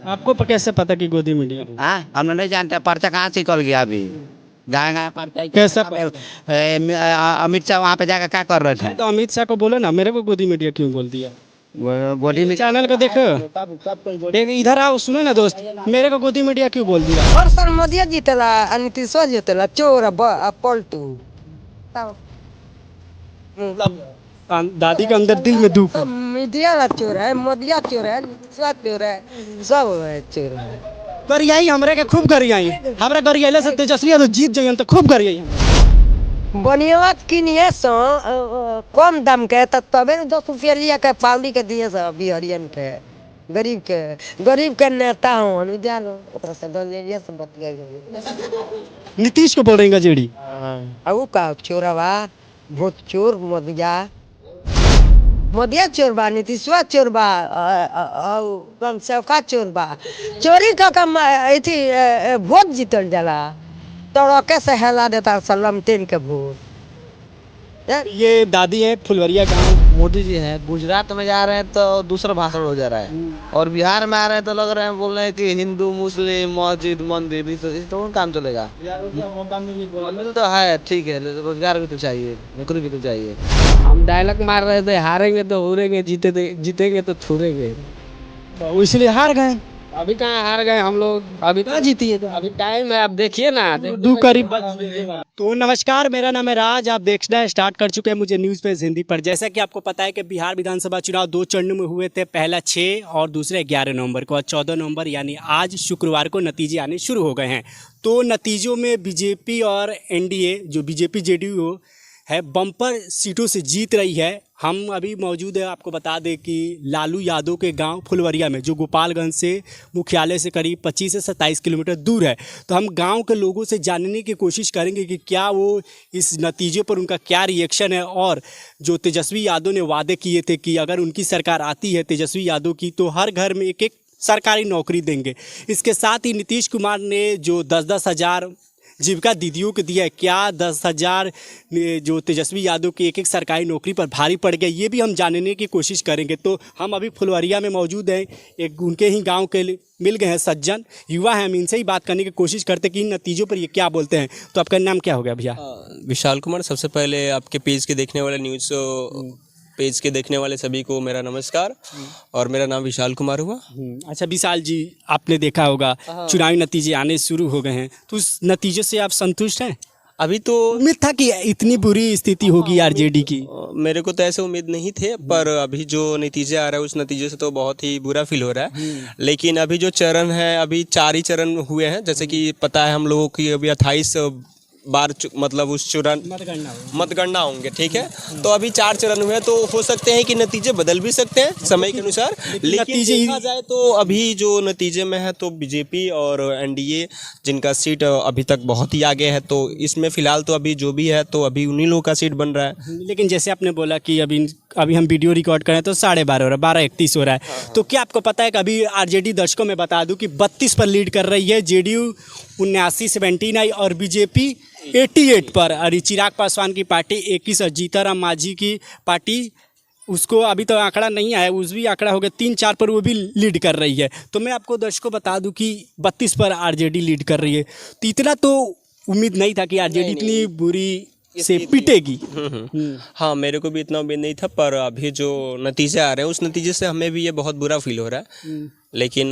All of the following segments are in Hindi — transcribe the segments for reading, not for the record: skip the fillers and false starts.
आपको कैसे पता कि गोदी मीडिया? हाँ, हम नहीं जानते पर्चा कहाँ से निकल गया अभी। गए पर्चा कैसा अमित शाह वहाँ पे जाकर क्या कर रहे थे? तो अमित शाह को बोलो ना, मेरे को गोदी मीडिया क्यों बोल दिया? बॉडी में चैनल को देखो, इधर आओ, सुनो ना दोस्त, मेरे को गोदी मीडिया क्यों बोल दिया? हर साल मोदी जीतेला आ नीतीशवा जीतेला, चोर पलटू। दादी के अंदर दिल में दुख है। मीडिया ला चोर है, मोदिया चोर है, नीतीशवा चोर है, सब है चोर है। गरियाई हमरे के खूब गरियाई, हमरा गरियाले से तेजस्वी यादव जीत जाइए तो खूब गरियाई। बनिया किनिए सो कम दाम के तबे 10 रुपया लिया के पावली के दिए सब बिहारियन के, गरीब के नेता हो लो ओकरा से दलिया से बतिया। नीतीश को बोल रही गजेड़ी। अब का चोरवा भूत चोर मोदिया चोर बा, नीतीशवा चोर बा, कम सबका चोर बा। चोरी का कम थी वोट जीतल जाला, तड़के से हेला देता सलम तेन के वोट। ये दादी है फुलवरिया गांव। मोदी जी हैं, गुजरात में जा रहे हैं तो दूसरा भाषण हो जा रहा है, और बिहार में आ रहे हैं तो लग रहे हैं बोल रहे हैं कि हिंदू मुस्लिम मस्जिद मंदिर इस तो काम चलेगा। तो है ठीक है, रोजगार भी तो चाहिए, नौकरी भी तो चाहिए। हम डायलॉग मार रहे थे, हारेंगे तो उड़ेंगे, जीतेंगे तो छुड़ेंगे, तो इसलिए हार गए। अभी कहाँ हार गए हम लोग, अभी कहाँ जीती है? तो अभी टाइम है, आप देखिए ना। दो करीब। तो नमस्कार, मेरा नाम है राज, आप देखना स्टार्ट कर चुके हैं मुझे न्यूज़ पेज हिंदी पर। जैसा कि आपको पता है कि बिहार विधानसभा चुनाव 2 चरणों में हुए थे, पहला 6 और दूसरे 11 नवंबर को, और 14 नवंबर यानी आज शुक्रवार को नतीजे आने शुरू हो गए हैं। तो नतीजों में बीजेपी और एनडीए जो बीजेपी जेडीयू है बम्पर सीटों से जीत रही है। हम अभी मौजूद है, आपको बता दें कि लालू यादव के गांव फुलवरिया में, जो गोपालगंज से मुख्यालय से करीब 25 से 27 किलोमीटर दूर है। तो हम गांव के लोगों से जानने की कोशिश करेंगे कि क्या वो इस नतीजे पर उनका क्या रिएक्शन है, और जो तेजस्वी यादव ने वादे किए थे कि अगर उनकी सरकार आती है तेजस्वी यादव की तो हर घर में एक सरकारी नौकरी देंगे। इसके साथ ही नीतीश कुमार ने जो 10-10 हज़ार जीविका दीदियों को दिया है, क्या 10,000 जो तेजस्वी यादव की एक सरकारी नौकरी पर भारी पड़ गया, ये भी हम जानने की कोशिश करेंगे। तो हम अभी फुलवरिया में मौजूद हैं, एक उनके ही गांव के मिल गए हैं सज्जन युवा हैं, हम इनसे ही बात करने की कोशिश करते हैं कि इन नतीजों पर ये क्या बोलते हैं। तो आपका नाम क्या हो गया भैया? विशाल कुमार। सबसे पहले आपके पेज के देखने वाले पेज के देखने वाले सभी को मेरा नमस्कार, और मेरा नाम विशाल कुमार हुआ। अच्छा विशाल जी, आपने देखा होगा चुनावी नतीजे आने शुरू हो गए हैं, तो उस नतीजे से आप संतुष्ट हैं? अभी तो उम्मीद था कि इतनी बुरी स्थिति होगी आरजेडी की? मेरे को तो ऐसे उम्मीद नहीं थे, पर अभी जो नतीजे आ रहा है उस नतीजे से तो बहुत ही बुरा फील हो रहा है। लेकिन अभी जो चरण है, अभी 4 ही चरण हुए हैं, जैसे कि पता है हम लोगों की अभी 28 बार मतलब उस चरण मतगणना होंगे, ठीक है। तो अभी 4 चरण हुए हैं, तो हो सकते हैं कि नतीजे बदल भी सकते हैं समय के अनुसार। लेकिन देखा जाए तो अभी जो नतीजे में है तो बीजेपी और एनडीए जिनका सीट अभी तक बहुत ही आगे है, तो इसमें फिलहाल तो अभी जो भी है तो अभी उन्हीं लोगों का सीट बन रहा है। लेकिन जैसे आपने बोला कि अभी हम वीडियो रिकॉर्ड करें तो 12:30 हो रहा है, 12:31 हो रहा है। तो क्या आपको पता है कि अभी आरजेडी दर्शकों में बता दूं कि 32 पर लीड कर रही है, जेडीयू 79-79 और बीजेपी 88 पर, और चिराग पासवान की पार्टी 21 और जीतन मांझी की पार्टी, उसको अभी तो आंकड़ा नहीं आया, उस भी आंकड़ा हो गया 3-4 पर, वो भी लीड कर रही है। तो मैं आपको दर्शकों बता दूं कि 32 पर आरजेडी लीड कर रही है। तो इतना तो उम्मीद नहीं था कि आरजेडी इतनी बुरी से पिटेगी। हाँ, मेरे को भी इतना उम्मीद नहीं था, पर अभी जो नतीजे आ रहे हैं उस नतीजे से हमें भी ये बहुत बुरा फील हो रहा है। लेकिन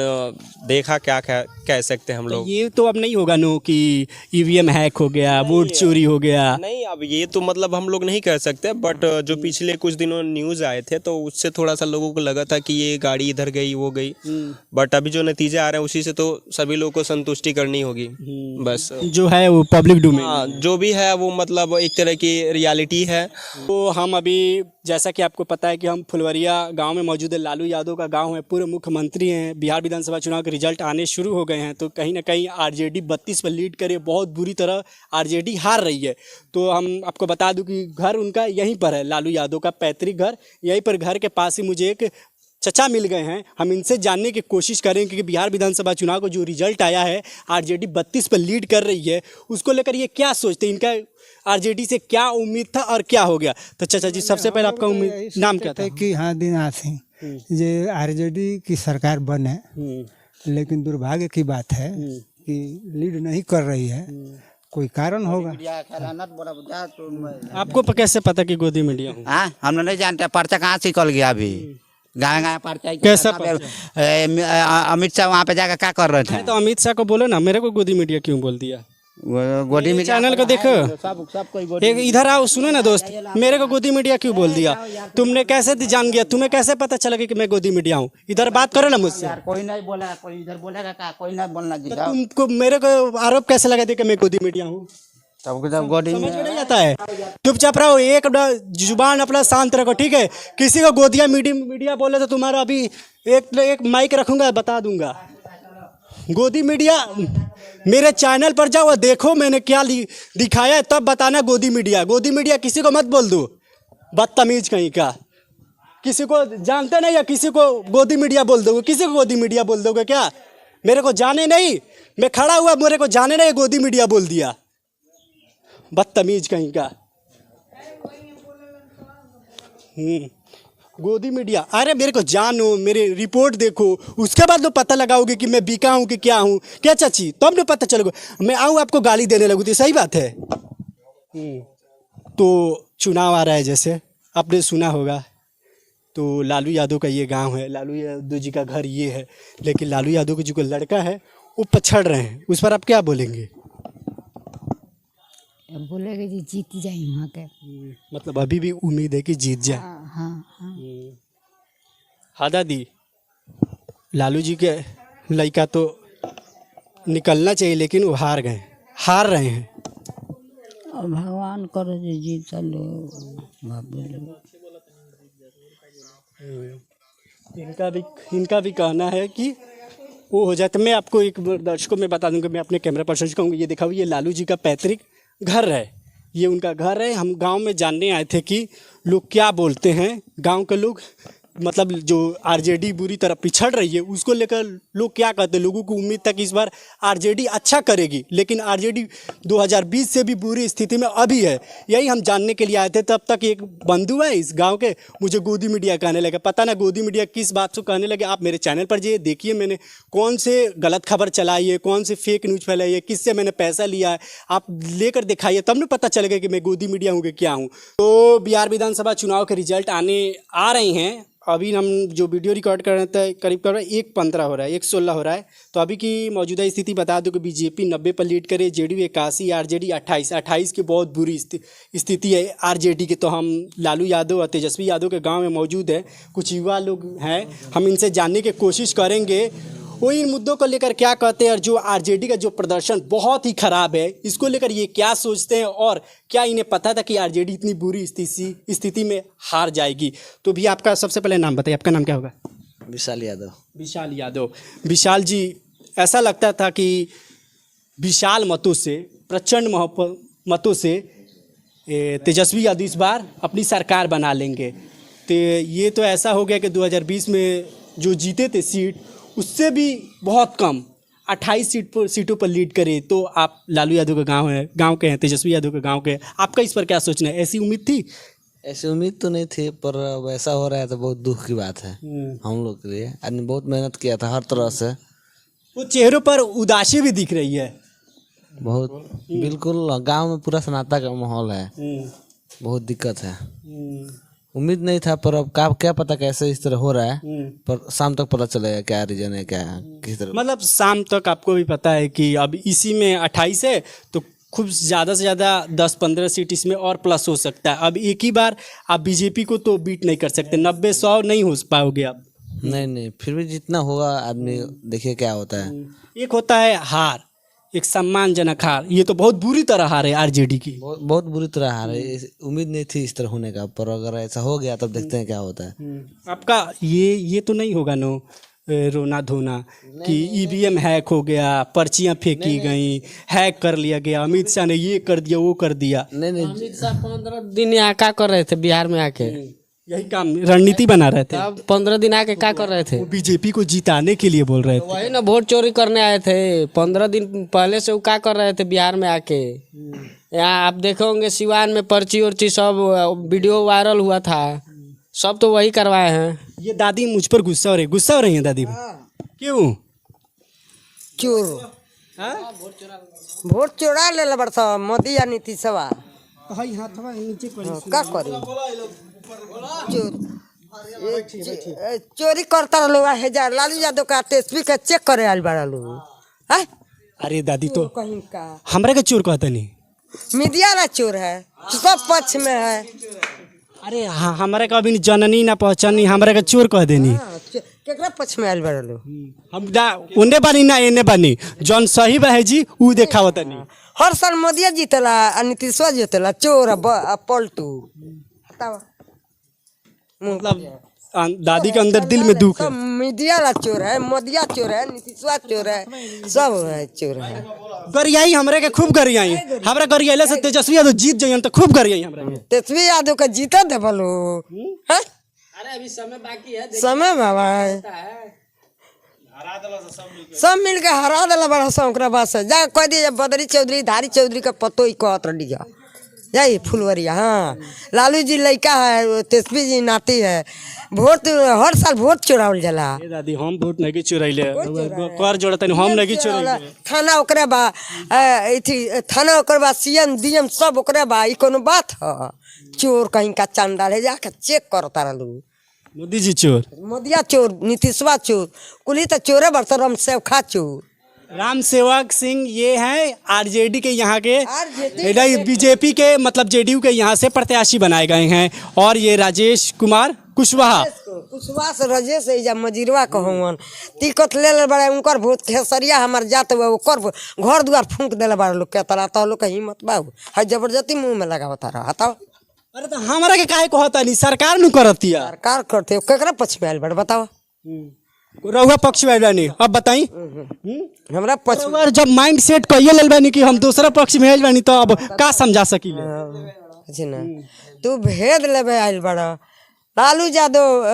देखा क्या कह सकते हैं हम लोग। ये तो अब नहीं होगा नो कि ईवीएम हैक हो गया, वोट चोरी हो गया। नहीं, अब ये तो मतलब हम लोग नहीं कह सकते, बट जो पिछले कुछ दिनों न्यूज़ आए थे तो उससे थोड़ा सा लोगों को लगा था कि ये गाड़ी इधर गई वो गई। बट अभी जो नतीजे आ रहे हैं उसी से तो सभी लोगों को संतुष्टि करनी होगी। बस जो है वो पब्लिक डोमेन, जो भी है वो मतलब एक तरह की रियलिटी है। तो हम अभी, जैसा कि आपको पता है कि हम फुलवरिया गांव में मौजूद है, लालू यादव का गांव है, पूर्व मुख्यमंत्री हैं। बिहार विधानसभा चुनाव के रिजल्ट आने शुरू हो गए हैं, तो कहीं ना कहीं आरजेडी 32 पर लीड करे, बहुत बुरी तरह आरजेडी हार रही है। तो हम आपको बता दूं कि घर उनका यहीं पर है, लालू यादव का पैतृक घर यहीं पर, घर के पास ही मुझे एक चचा मिल गए हैं। हम इनसे जानने की कोशिश करेंगे कि बिहार विधानसभा चुनाव को जो रिजल्ट आया है, आरजेडी 32 पर लीड कर रही है, उसको लेकर ये क्या सोचते हैं, इनका आरजेडी से क्या उम्मीद था और क्या हो गया। तो चाचा जी, सबसे पहले आपका उम्मीद नाम क्या था? कि हाँ दिनाथ सिंह, जे आरजेडी की सरकार बने लेकिन दुर्भाग्य की बात है कि लीड नहीं कर रही है, कोई कारण होगा। आपको कैसे पता कि गोदी मीडिया हूँ? हाँ, हम लोग नहीं जानते पर्चा कहाँ से निकल गया अभी। गाँव पर्चा कैसा अमित शाह वहाँ पे जाकर क्या कर रहे थे? तो अमित शाह को बोलो ना, मेरे को गोदी मीडिया क्यों बोल दिया? गोदी में चैनल को देखो, सब कोई एक इधर आओ, सुनो ना दोस्त, मेरे को गोदी मीडिया क्यों बोल दिया? तुमने कैसे जान गया? तुम्हें कैसे पता चला कि मैं गोदी मीडिया हूँ? इधर बात करो ना मुझसे। कोई नहीं बोला, कोई इधर बोलेगा क्या? कोई नहीं बोलना जी। तो तुमको मेरे को आरोप कैसे लगा दिया कि मैं गोदी मीडिया हूँ? तब गोदी समझ में नहीं आता है। चुपचाप रहो, एक जुबान अपना शांत रखो, ठीक है? किसी को गोदिया मीडिया बोले तो तुम्हारा अभी एक माइक रखूंगा, बता दूंगा। गोदी मीडिया, मेरे चैनल पर जाओ, देखो मैंने क्या दिखाया है, तब बताना गोदी मीडिया। गोदी मीडिया किसी को मत बोल दो, बदतमीज कहीं का। किसी को जानते नहीं या किसी को गोदी मीडिया बोल दोगे? किसी को गोदी मीडिया बोल दोगे क्या? मेरे को जाने नहीं, मैं खड़ा हुआ, मेरे को जाने नहीं, गोदी मीडिया बोल दिया, बदतमीज कहीं का। गोदी मीडिया, अरे मेरे को जानो, मेरे रिपोर्ट देखो, उसके बाद तो पता लगाओगे कि मैं बीका हूँ कि क्या हूँ, क्या चाची? तब तो पता चलेगा। मैं आऊँ आपको गाली देने लगूँ तो सही बात है? तो चुनाव आ रहा है, जैसे आपने सुना होगा, तो लालू यादव का ये गांव है, लालू यादव जी का घर ये है, लेकिन लालू यादव का जो लड़का है वो पछड़ रहे हैं, उस पर आप क्या बोलेंगे? बोलेगे जी जीत जाए वहाँ के। मतलब अभी भी उम्मीद है कि जीत जाए। हाँ। हाँ दादी, लालू जी के लड़का तो निकलना चाहिए, लेकिन वो हार रहे हैं। और भगवान करो जी जीत लो। इनका भी कहना है कि वो हो जाए। तो मैं आपको एक दर्शकों में बता दूंगा, मैं अपने कैमरा पर्सन से कहूँगा, ये दिखाओ, ये लालू जी का पैतृक घर है, ये उनका घर है। हम गांव में जानने आए थे कि लोग क्या बोलते हैं, गांव के लोग, मतलब जो आरजेडी बुरी तरह पिछड़ रही है उसको लेकर लोग क्या कहते हैं। लोगों को उम्मीद था कि इस बार आरजेडी अच्छा करेगी, लेकिन आरजेडी 2020 से भी बुरी स्थिति में अभी है। यही हम जानने के लिए आए थे। तब तक एक बंधु है इस गांव के, मुझे गोदी मीडिया कहने लगे। पता ना गोदी मीडिया किस बात से कहने लगे। आप मेरे चैनल पर जाइए, देखिए मैंने कौन से गलत खबर चलाई है, कौन से फेक न्यूज़ फैलाई है, किससे मैंने पैसा लिया है, आप लेकर दिखाइए, तब ना पता चलेगा कि मैं गोदी मीडिया हूँ कि क्या हूँ। तो बिहार विधानसभा चुनाव के रिजल्ट आ रहे हैं। अभी हम जो वीडियो रिकॉर्ड कर रहे थे करीब 1:15 हो रहा है, 1:16 हो रहा है। तो अभी की मौजूदा स्थिति बता दूं कि बीजेपी 90 पर लीड करे, जेडीयू 81, आरजेडी 28 की बहुत बुरी स्थिति है आरजेडी की। तो हम लालू यादव और तेजस्वी यादव के गांव में मौजूद है, कुछ युवा लोग हैं, हम इनसे जानने की कोशिश करेंगे वो इन मुद्दों को लेकर क्या कहते हैं, और जो आरजेडी का जो प्रदर्शन बहुत ही खराब है इसको लेकर ये क्या सोचते हैं, और क्या इन्हें पता था कि आरजेडी इतनी बुरी स्थिति में हार जाएगी। तो भी आपका सबसे पहले नाम बताइए, आपका नाम क्या होगा? विशाल यादव। विशाल यादव। विशाल जी, ऐसा लगता था कि विशाल मतों से, प्रचंड मतों से तेजस्वी यादव इस बार अपनी सरकार बना लेंगे। तो ये तो ऐसा हो गया कि 2020 में जो जीते थे सीट, उससे भी बहुत कम 28 सीटों पर लीड करे। तो आप लालू यादव का गांव के हैं, तेजस्वी यादव के गांव के, आपका इस पर क्या सोचना है? ऐसी उम्मीद थी? ऐसी उम्मीद तो नहीं थी, पर वैसा हो रहा है तो बहुत दुख की बात है हम लोग के लिए। आदमी बहुत मेहनत किया था हर तरह से। वो चेहरों पर उदासी भी दिख रही है बहुत, बिल्कुल गांव में पूरा सन्नाटा का माहौल है, बहुत दिक्कत है। उम्मीद नहीं था, पर अब क्या पता कैसे इस तरह हो रहा है। पर शाम तक पता चलेगा क्या रीजन है, क्या किस तरह। मतलब शाम तक आपको भी पता है कि अब इसी में 28 है, तो खूब ज़्यादा से ज़्यादा 10-15 सीट इसमें और प्लस हो सकता है। अब एक ही बार आप बीजेपी को तो बीट नहीं कर सकते, 90-100 नहीं हो पाओगे आप। नहीं, फिर भी जितना होगा आदमी देखिए क्या होता है। एक होता है हार, एक सम्मानजनक हार, ये तो बहुत बुरी तरह हार है आरजेडी की, बहुत बुरी तरह हार है। उम्मीद नहीं थी इस तरह होने का, पर अगर ऐसा हो गया तब देखते हैं क्या होता है। आपका ये तो नहीं होगा नो रोना धोना कि ईवीएम हैक हो गया, पर्चियां फेंकी गई, हैक कर लिया गया, अमित शाह ने ये कर दिया, वो कर दिया? नहीं, अमित शाह 15 दिन यहाँ क्या कर रहे थे बिहार में आके? यही काम रणनीति बना रहे थे। अब 15 दिन आके क्या कर रहे थे? वो बीजेपी को जिताने के लिए बोल रहे थे। वही ना, वोट चोरी करने आए थे। 15 दिन पहले से वो क्या कर रहे थे बिहार में आके? यहाँ आप देखे होंगे सिवान में पर्ची उर्ची सब वीडियो वायरल हुआ था, सब तो वही करवाए हैं। ये दादी मुझ पर गुस्सा हो रही है दादी? क्यों? चोर हाँ वोट चोरा ले बरसा मोदी या नीतीशवा हाई हाथवा नीचे पड़ी का करी चोरी करता लोग हजार लालू यादव का टेस्पी का चेक करे आल बड़ा लोग हैं अरे दादी तो कहीं का हमरा के चोर कहता नहीं मीडिया वाला चोर है सब पक्ष में है अरे हमारे का अभी जननी ना पहचानी हमारे का चोर कह देनी केकरा पक्ष में आल बड़ा लोग हम ना उन्ने बानी ना एने बानी जौन सही बा है जी ऊ देखावत नहीं हर साल मोदी जीतला आ नीतीशवा जीतला चोर आ पलटू बतावा मतलब दादी के अंदर दिल में दुख है सब मीडिया वाला चोर है मोदिया चोर है नीतीशवा चोर है सब है चोर है गरियाई हमरे के खूब गरियाई हमरा गरियाले से तेजस्वी यादव जीत जाइए तो खूब गरियाई हमरा के तेजस्वी यादव का जीता दे बोलो हैं अरे अभी समय बाकी है समय बाबा सब मिल के हरा दिला बड़ा सा ओकरा बाद से जा कह दिया बदरी चौधरी धारी चौधरी का पतो ही कहत रहिया जाइए फुलवरिया हाँ लालू जी लड़का है तेजस्वी जी नाती है वोट हर साल वोट चुरावल जाला ए दादी हम वोट नहीं चुराइले कर जोड़त हम नहीं चुराइले थाना ओकरे बा इथी थाना ओकरे बा सीएम डीएम सब ओकरे बा ई कोनो बात ह चोर कहीं का चंदा ले जाके चेक करता रहलू मोदी जी चोर मोदिया चोर नीतीशवा चोर कुली तो चोरे बरसरम से खा चोर राम सेवक सिंह ये हैं आरजेडी के यहाँ के RJD बीजेपी के मतलब जेडीयू के यहाँ से प्रत्याशी बनाए गए हैं और ये राजेश कुमार कुशवाहा कुशवाहा से राजेश जब मजीरवा कहवन टिकट ले बड़ा उनकर भूत खेसरिया हमार जात हुआ ओकर घर दुआर फूंक देले बड़ा लोग के तरह तो लोग का हिम्मत बाबू है जबरदस्ती मुंह में लगावता रहा हटाओ अरे तो हमारा के काहे कहता नहीं सरकार नु करतिया सरकार करते हो केकरा पक्ष में आयल बड़ा बताओ रहुआ पक्ष में आइल नहीं अब बताई हमरा पक्ष में जब माइंड सेट कहिए लेल बानी कि हम दूसरा पक्ष में आइल बानी तो अब का समझा सकीले अच्छी ना तू भेद लेबे आयल बड़ा लालू यादव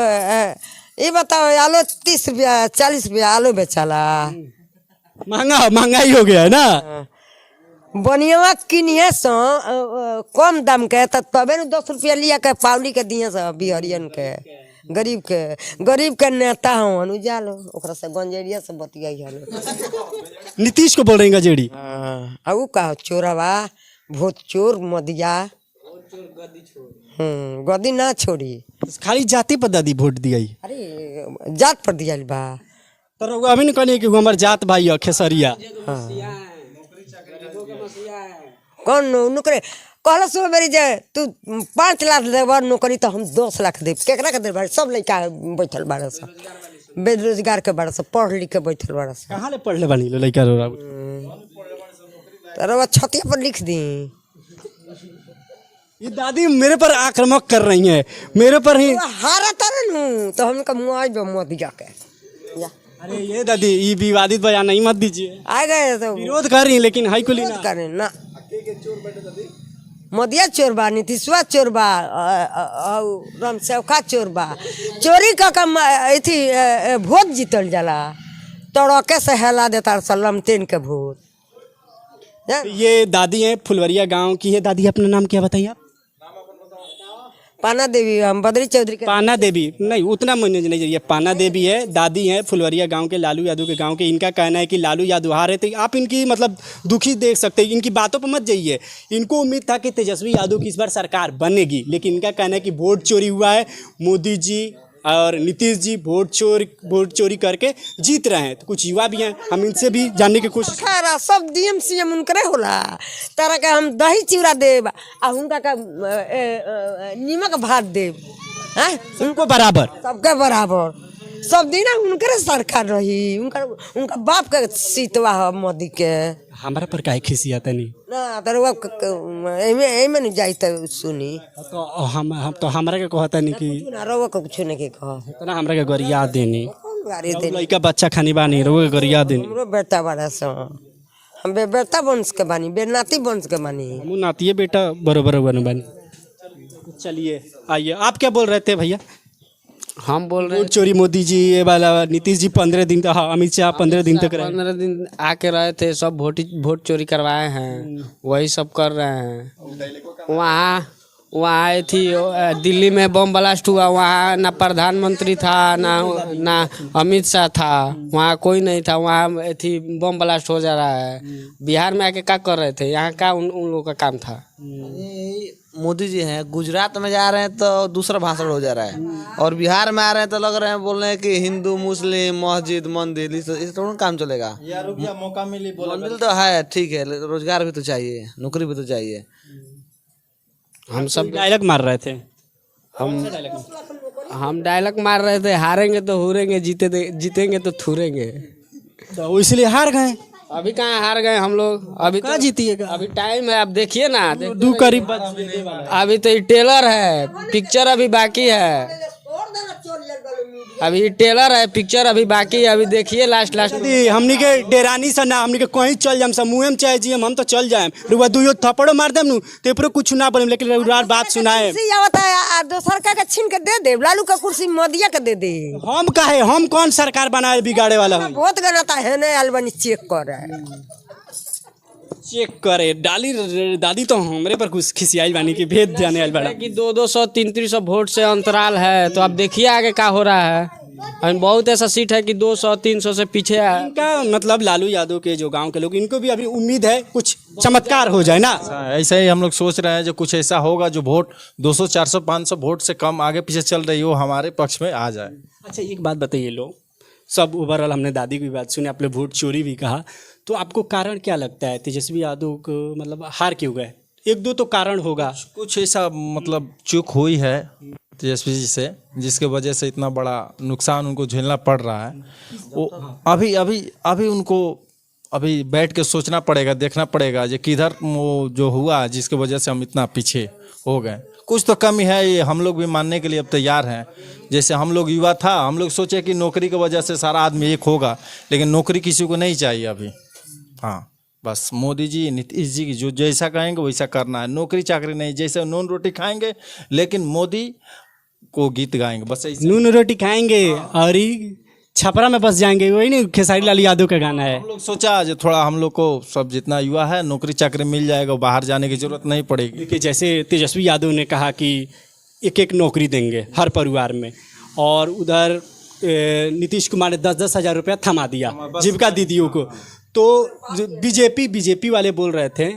ये बताओ आलू 30 रुपया 40 रुपया आलू बेचाला महंगाई हो गया है ना बनिया किनिए सो कम दाम के तबे न 10 रुपया लिया के पावली के दिए से बिहरियन के गरीब के नेता हवन उजालो ओकरा से गंजेरिया से बतियाई हलो नीतीश को बोल रही गजेड़ी आ ऊ का चोरवा भूत चोर मदिया गदी ना छोड़ी खाली जाति पर दादी वोट दिया अरे जात पर दिया बा तो रहुआ अभी नहीं कहनी कि हमार जात भाई है खेसरिया कौन नौकरी कहल सुबह मेरी जे तू 5 लाख देवर नौकरी तो हम 10 लाख दे केकरा के दे भाई सब लड़का बैठल बारह सौ बेरोजगार के बारह सौ पढ़ लिख के बैठल बारह सौ कहाँ ले पढ़ले बानी लो लड़का रो तो छतिया पर लिख दी ये दादी मेरे पर आक्रामक कर रही हैं मेरे पर ही हारा तरन तो हमका मुआवजा मत दिया के जा अरे ये दादी ये विवादित बयान नहीं मत दीजिए आ गए तो विरोध कर रही हैं लेकिन हाई कुली ना करे ना मोदिया चोर बा नीतीशवा चोर बा राम सेवका चोर बा चोरी का काम थी वोट जीतल जाला तड़के से हेला देता सलम तेन के वोट ये दादी हैं फुलवरिया गांव की है दादी अपना नाम क्या बताइए आप पाना देवी हम बदरी चौधरी के पाना देवी नहीं उतना मुझे नहीं चाहिए पाना देवी है दादी हैं फुलवरिया गांव के लालू यादव के गांव के इनका कहना है कि लालू यादव हारे तो आप इनकी मतलब दुखी देख सकते हैं इनकी बातों पर मत जाइए इनको उम्मीद था कि तेजस्वी यादव की इस बार सरकार बनेगी लेकिन इनका कहना है कि वोट चोरी हुआ है मोदी जी और नीतीश जी वोट चोरी करके जीत रहे हैं तो कुछ युवा भी हैं हम इनसे भी जानने की कोशिश खैर सब डीएम सीएम उनकरे होला तारा का हम दही चिवड़ा देब आ उनका का नीमक भात देब हैं उनको बराबर सबके बराबर सब दिन उनकरे सरकार रही उनका बाप के सीतवा है मोदी के हमारा पर काहे खिसी आता नहीं ना तरवा एमे नहीं जाई तो सुनी तो हम तो हमरा के कहता नहीं कि ना रवा को कुछ नहीं के कह तो ना हमरा के गरिया देनी गाड़ी दे लड़का बच्चा खानी बानी रोगे गरिया देनी हमरो बेटा बड़ा सो हम बेटा वंश के बानी बेनाती वंश के बानी हम नातिए बेटा बरोबर बनी चलिए आइए आप क्या बोल रहे थे भैया हम बोल रहे वोट चोरी मोदी जी ये वाला नीतीश जी 15 दिन तक हाँ, अमित शाह 15 दिन तक रहे 15 दिन आके रहे थे सब वोट चोरी करवाए हैं वही सब कर रहे हैं वहाँ आई थी दिल्ली में बम ब्लास्ट हुआ, वहाँ ना प्रधानमंत्री था ना अमित शाह था, वहाँ कोई नहीं था। वहाँ थी बम ब्लास्ट हो जा रहा है। बिहार में आके क्या कर रहे थे? यहाँ का उन लोगों का काम था। मोदी जी हैं, गुजरात में जा रहे हैं तो दूसरा भाषण हो जा रहा है, और बिहार में आ रहे हैं तो लग रहे हैं बोल रहे हैं कि हिंदू मुस्लिम मस्जिद मंदिर इस तो काम चलेगा। मौका मिली मंदिर तो है, ठीक है, रोजगार भी तो चाहिए, नौकरी भी तो चाहिए। हम सब डायलॉग मार रहे थे। हम डायलॉग मार रहे थे, हारेंगे तो हुरेंगे, जीतेंगे तो थूरेंगे। तो इसलिए हार गए। अभी कहाँ हार गए हम लोग? अभी कहाँ जीतिएगा? अभी टाइम है, आप देखिए ना। दू करीब अभी तो ये टेलर है, पिक्चर अभी बाकी है। अभी ये टेलर है, पिक्चर अभी बाकी है। अभी देखिए लास्ट हमनी के डेरानी से ना, हमनी के कहीं चल जाम समूह में चाहे जी हम तो चल जाए रुआ दुयो थप्पड़ो मार देम नु ते पर कुछ ना बोले, लेकिन रुआ बात सुनाए। कुर्सी आवता है दोसर का छीन के दे दे, लालू का कुर्सी मोदिया के दे दे। हम काहे, हम कौन सरकार बनाए बिगाड़े वाला हूँ? बहुत गलत है ना, अलबनी चेक कर रहा है। चेक करे डाली दादी तो हमरे पर कुछ खिसियाई बानी की भेद जाने वाला बड़ा कि 200 300 वोट से अंतराल है, तो आप देखिए आगे क्या हो रहा है। और बहुत ऐसा सीट है कि 200 300 से पीछे है। इनका मतलब लालू यादव के जो गांव के लोग, इनको भी अभी उम्मीद है कुछ चमत्कार हो जाए ना। ऐसा ही हम लोग सोच रहे हैं जो कुछ ऐसा होगा जो वोट 200 400 500 वोट से कम आगे पीछे चल रही हो हमारे पक्ष में आ जाए। अच्छा एक बात बताइए, लोग सब ओवरऑल हमने दादी की बात सुनी, आपने वोट चोरी भी कहा, तो आपको कारण क्या लगता है तेजस्वी यादव को मतलब हार क्यों गए? एक दो तो कारण होगा। कुछ ऐसा मतलब चूक हुई है तेजस्वी जी से, जिसके वजह से इतना बड़ा नुकसान उनको झेलना पड़ रहा है। वो अभी उनको अभी बैठ के सोचना पड़ेगा, देखना पड़ेगा जो किधर वो जो हुआ जिसके वजह से हम इतना पीछे हो गए। कुछ तो कमी है, ये हम लोग भी मानने के लिए अब तैयार हैं। जैसे हम लोग युवा था, हम लोग सोचे कि नौकरी की वजह से सारा आदमी एक होगा, लेकिन नौकरी किसी को नहीं चाहिए अभी। हाँ, बस मोदी जी नीतीश जी की जो जैसा कहेंगे वैसा करना है, नौकरी चाकरी नहीं, जैसे नून रोटी खाएंगे लेकिन मोदी को गीत गाएंगे, बस ऐसे। नून रोटी खाएंगे और छपरा में बस जाएंगे, वही नहीं खेसारी लाल यादव का गाना है। हम लोग सोचा जो थोड़ा हम लोग को सब जितना युवा है नौकरी चाकरी मिल जाएगा, बाहर जाने की जरूरत नहीं पड़ेगी। देखिए जैसे तेजस्वी यादव ने कहा कि एक एक नौकरी देंगे हर परिवार में, और उधर नीतीश कुमार ने 10-10 हज़ार रुपया थमा दिया जीविका दीदियों को। तो बीजेपी वाले बोल रहे थे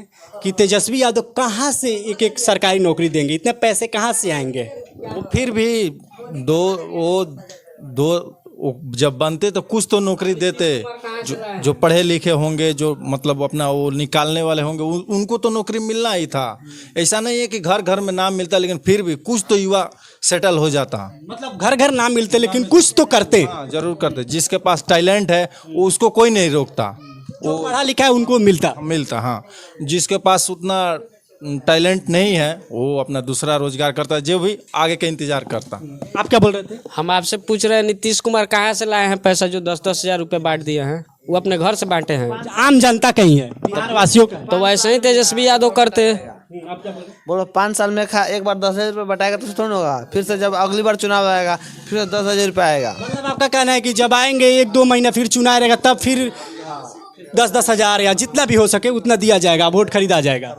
कि तेजस्वी यादव कहाँ से एक एक सरकारी नौकरी देंगे, इतने पैसे कहाँ से आएंगे? वो फिर भी दो जब बनते तो कुछ तो नौकरी देते, जो पढ़े लिखे होंगे, जो मतलब अपना वो निकालने वाले होंगे, उनको तो नौकरी मिलना ही था। ऐसा नहीं है कि घर घर में नाम मिलता, लेकिन फिर भी कुछ तो युवा सेटल हो जाता। मतलब घर घर नाम मिलते लेकिन कुछ तो करते। हाँ, जरूर करते। जिसके पास टैलेंट है वो उसको कोई नहीं रोकता, वो पढ़ा लिखा है उनको मिलता। हाँ, जिसके पास उतना टैलेंट नहीं है वो अपना दूसरा रोजगार करता है, जो भी आगे का इंतजार करता। आप क्या बोल रहे थे? हम आपसे पूछ रहे हैं नीतीश कुमार कहाँ से लाए हैं पैसा जो 10-10 हज़ार रुपये बांट दिए हैं? वो अपने घर से बांटे हैं, आम जनता कहीं है, बिहार वासियों का। तो वैसे ही तेजस्वी यादव करते। बोलो 5 साल में एक बार 10,000 रुपये बटाएगा तो थोड़ा होगा, फिर से जब अगली बार चुनाव आएगा फिर 10,000 रुपये आएगा। मतलब आपका कहना है कि जब आएंगे 1-2 महीना फिर चुनाव रहेगा, तब फिर 10-10 हज़ार या जितना भी हो सके उतना दिया जाएगा, वोट खरीदा जाएगा।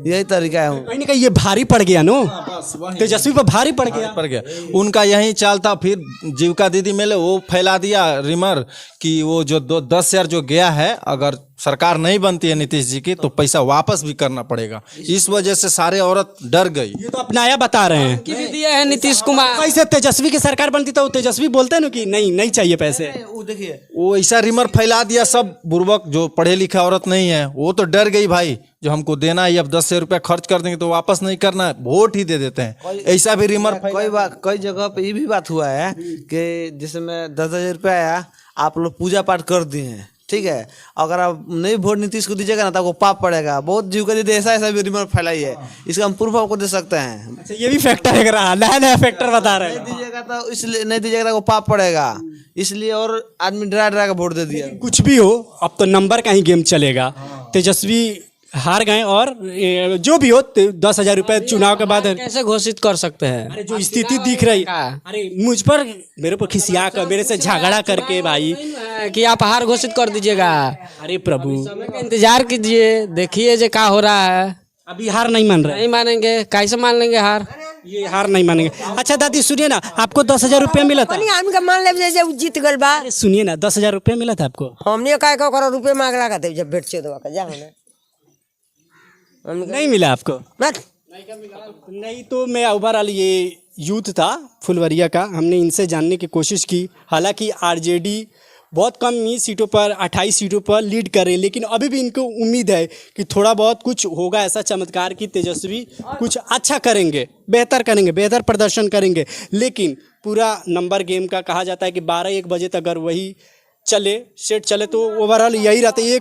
यही तरीका है। कहीं ना कहीं ये भारी पड़ गया नो, तेजस्वी पर भारी पड़ गया। उनका यही चाल था। फिर जीविका दीदी मेले वो फैला दिया रिमर कि वो जो 10 हज़ार जो गया है, अगर सरकार नहीं बनती है नीतीश जी की तो पैसा वापस भी करना पड़ेगा। इस वजह से सारे औरत डर गई। ये तो अपनाया बता रहे हैं कि भी दिए हैं नीतीश कुमार। कैसे तेजस्वी की सरकार बनती तो तेजस्वी बोलते हैं ना कि नहीं चाहिए पैसे। वो देखिए, वो ऐसा रिमर फैला दिया, सब बुर्बक जो पढ़े लिखे औरत नहीं है वो तो डर गई भाई, जो हमको देना है अब 10 रुपया खर्च कर देंगे तो वापस नहीं करना है, वोट ही दे देते हैं। ऐसा भी रिमर कई जगह पे ये भी बात हुआ है कि जिसमें 10,000 रुपया आया, आप लोग पूजा पाठ कर दिए हैं, ठीक है, अगर आप नहीं वोट नीतीश को दीजिएगा ना तो आपको पाप पड़ेगा। बहुत जीविका दीदी ऐसा भी रिमर फैलाई है, इसका हम प्रूफ आपको दे सकते हैं। अच्छा, ये भी फैक्टर है, नया फैक्टर बता रहे हैं। दीजिएगा तो इसलिए नहीं दीजिएगा तो पाप पड़ेगा, इसलिए और आदमी डरा डरा के वोट दे दिया। कुछ भी हो, अब तो नंबर का ही गेम चलेगा। तेजस्वी हार गए और जो भी हो 10,000 रुपए चुनाव के बाद कैसे घोषित कर सकते हैं? अरे जो स्थिति दिख रही, अरे मुझ पर मेरे पर खिसिया कर मेरे से झगड़ा करके भाई कि आप हार घोषित कर दीजिएगा। अरे प्रभु, समय का इंतजार कीजिए, देखिए जो क्या हो रहा है। अभी हार नहीं मान रहे, नहीं मानेंगे, कैसे मान लेंगे हार? ये हार नहीं मानेंगे। अच्छा दादी सुनिए ना, आपको 10,000 रुपया मिला था? अपनी आदमी का मान ले जैसे उ जीत गल बा। अरे सुनिए ना, 10,000 रुपया मिला था आपको? हमने काय का करो रुपये मांग रहा थे जब बेट दवा का जा होने नहीं मिला आपको? मत नहीं तो मैं ओवरऑल ये यूथ था फुलवरिया का, हमने इनसे जानने की कोशिश की। हालांकि आरजेडी बहुत कम ही सीटों पर 28 सीटों पर लीड कर रही है, लेकिन अभी भी इनको उम्मीद है कि थोड़ा बहुत कुछ होगा ऐसा चमत्कार कि तेजस्वी कुछ अच्छा करेंगे, बेहतर करेंगे, बेहतर प्रदर्शन करेंगे। लेकिन पूरा नंबर गेम का कहा जाता है कि 12-1 बजे तक अगर वही चले, सेट चले तो ओवरऑल यही रहता है।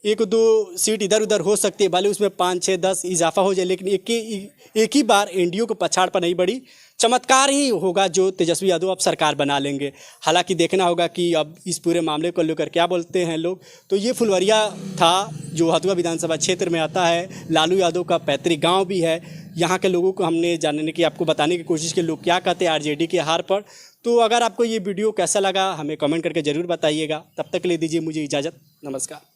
एक दो सीट इधर उधर हो सकती है, भले उसमें 5, 6, 10 इजाफा हो जाए, लेकिन एक ही बार एनडीओ को पछाड़ पर नहीं बढ़ी। चमत्कार ही होगा जो तेजस्वी यादव अब सरकार बना लेंगे। हालांकि देखना होगा कि अब इस पूरे मामले को लेकर क्या बोलते हैं लोग। तो ये फुलवरिया था जो हथुआ विधानसभा क्षेत्र में आता है, लालू यादव का पैतृक गांव भी है। यहाँ के लोगों को हमने जानने की, आपको बताने की कोशिश की लोग क्या कहते हैं आरजेडी के हार पर। तो अगर आपको ये वीडियो कैसा लगा हमें कमेंट करके ज़रूर बताइएगा। तब तक के लिए दीजिए मुझे इजाज़त, नमस्कार।